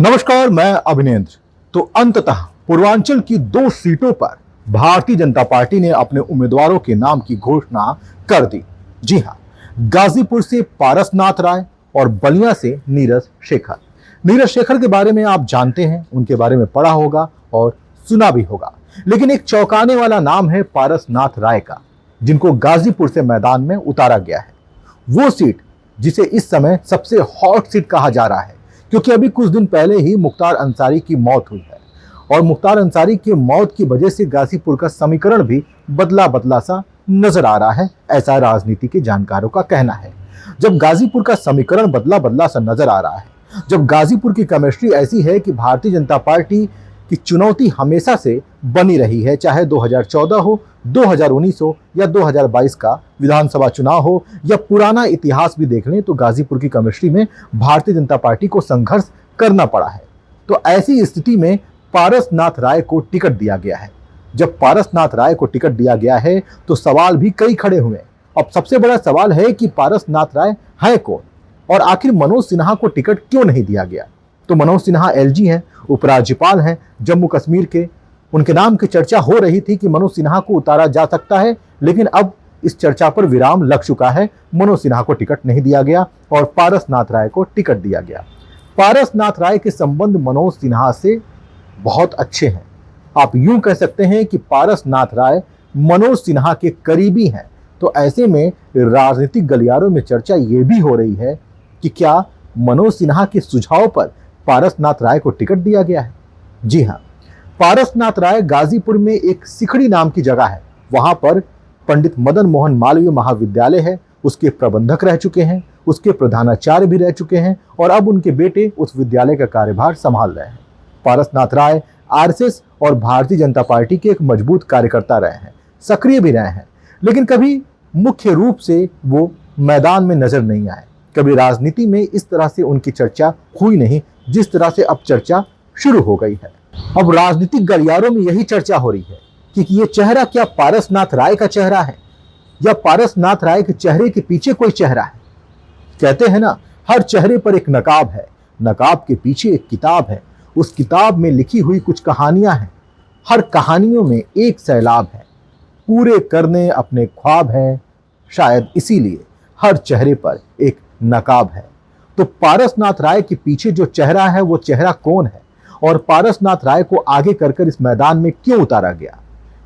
नमस्कार, मैं अभिनेंद्र। तो अंततः पूर्वांचल की 2 सीटों पर भारतीय जनता पार्टी ने अपने उम्मीदवारों के नाम की घोषणा कर दी। जी हां, गाजीपुर से पारसनाथ राय और बलिया से नीरज शेखर। नीरज शेखर के बारे में आप जानते हैं, उनके बारे में पढ़ा होगा और सुना भी होगा। लेकिन एक चौंकाने वाला नाम है पारसनाथ राय का, जिनको गाजीपुर से मैदान में उतारा गया है। वो सीट जिसे इस समय सबसे हॉट सीट कहा जा रहा है, क्योंकि अभी कुछ दिन पहले ही मुख्तार अंसारी की मौत हुई है और मुख्तार अंसारी की मौत की वजह से गाजीपुर का समीकरण भी बदला बदला सा नजर आ रहा है, ऐसा राजनीति के जानकारों का कहना है। जब गाजीपुर का समीकरण बदला बदला सा नजर आ रहा है, जब गाजीपुर की केमिस्ट्री ऐसी है कि भारतीय जनता पार्टी की चुनौती हमेशा से बनी रही है, चाहे 2014 हो, 2019 हो या 2022 का विधानसभा चुनाव हो या पुराना इतिहास भी देख लें, तो गाजीपुर की केमिस्ट्री में भारतीय जनता पार्टी को संघर्ष करना पड़ा है। तो ऐसी स्थिति में पारसनाथ राय को टिकट दिया गया है। जब पारसनाथ राय को टिकट दिया गया है तो सवाल भी कई खड़े हुए। अब सबसे बड़ा सवाल है कि पारसनाथ राय है कौन और आखिर मनोज सिन्हा को टिकट क्यों नहीं दिया गया। तो मनोज सिन्हा एलजी हैं, उपराज्यपाल हैं जम्मू कश्मीर के। उनके नाम की चर्चा हो रही थी कि मनोज सिन्हा को उतारा जा सकता है, लेकिन अब इस चर्चा पर विराम लग चुका है। मनोज सिन्हा को टिकट नहीं दिया गया और पारसनाथ राय को टिकट दिया गया। पारसनाथ राय के संबंध मनोज सिन्हा से बहुत अच्छे हैं। आप यूं कह सकते हैं कि पारसनाथ राय मनोज सिन्हा के करीबी हैं। तो ऐसे में राजनीतिक गलियारों में चर्चा ये भी हो रही है कि क्या मनोज सिन्हा के सुझाव पर पारसनाथ राय को टिकट दिया गया है। जी हां, पारसनाथ राय गाजीपुर में एक सिखड़ी नाम की जगह है, वहां पर पंडित मदन मोहन मालवीय महाविद्यालय है, उसके प्रबंधक रह चुके हैं, उसके प्रधानाचार्य भी रह चुके हैं और अब उनके बेटे उस विद्यालय का कार्यभार संभाल रहे हैं। पारसनाथ राय आरएसएस और भारतीय जनता पार्टी के एक मजबूत कार्यकर्ता रहे हैं, सक्रिय भी रहे हैं, लेकिन कभी मुख्य रूप से वो मैदान में नजर नहीं आए। कभी राजनीति में इस तरह से उनकी चर्चा हुई नहीं जिस तरह से अब चर्चा शुरू हो गई है। अब राजनीतिक गलियारों में यही चर्चा हो रही है कि ये चेहरा क्या पारसनाथ राय का चेहरा है या पारसनाथ राय के चेहरे के पीछे कोई चेहरा है। कहते हैं ना, हर चेहरे पर एक नकाब है, नकाब के पीछे एक किताब है, उस किताब में लिखी हुई कुछ कहानियां हैं, हर कहानियों में एक सैलाब है, पूरे करने अपने ख्वाब हैं, शायद इसीलिए हर चेहरे पर एक नकाब है। तो पारसनाथ राय के पीछे जो चेहरा है वो चेहरा कौन है और पारसनाथ राय को आगे कर इस मैदान में क्यों उतारा गया।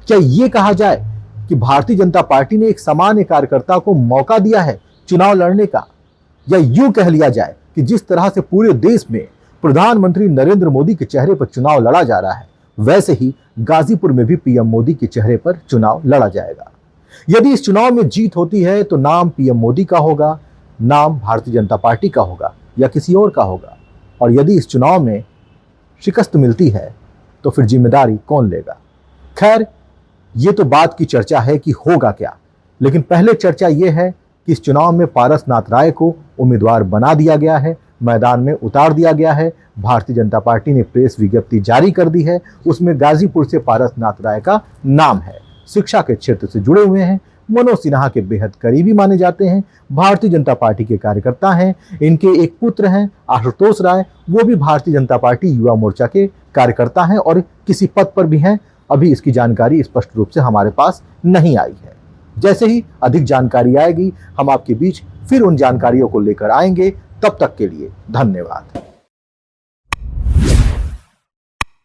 क्या ये कहा जाए कि भारतीय जनता पार्टी ने एक सामान्य कार्यकर्ता को मौका दिया है चुनाव लड़ने का, या यूं कह लिया जाए कि जिस तरह से पूरे देश में प्रधानमंत्री नरेंद्र मोदी के चेहरे पर चुनाव लड़ा जा रहा है, वैसे ही गाजीपुर में भी पीएम मोदी के चेहरे पर चुनाव लड़ा जाएगा। यदि इस चुनाव में जीत होती है तो नाम पीएम मोदी का होगा, नाम भारतीय जनता पार्टी का होगा या किसी और का होगा, और यदि इस चुनाव में शिकस्त मिलती है तो फिर जिम्मेदारी कौन लेगा। खैर, ये तो बात की चर्चा है कि होगा क्या, लेकिन पहले चर्चा ये है कि इस चुनाव में पारसनाथ राय को उम्मीदवार बना दिया गया है, मैदान में उतार दिया गया है। भारतीय जनता पार्टी ने प्रेस विज्ञप्ति जारी कर दी है, उसमें गाजीपुर से पारसनाथ राय का नाम है। शिक्षा के क्षेत्र से जुड़े हुए हैं, मनोज सिन्हा के बेहद करीबी माने जाते हैं, भारतीय जनता पार्टी के कार्यकर्ता हैं। इनके एक पुत्र हैं आशुतोष राय, वो भी भारतीय जनता पार्टी युवा मोर्चा के कार्यकर्ता हैं और किसी पद पर भी हैं। अभी इसकी जानकारी स्पष्ट रूप से हमारे पास नहीं आई है। जैसे ही अधिक जानकारी आएगी हम आपके बीच फिर उन जानकारियों को लेकर आएंगे। तब तक के लिए धन्यवाद।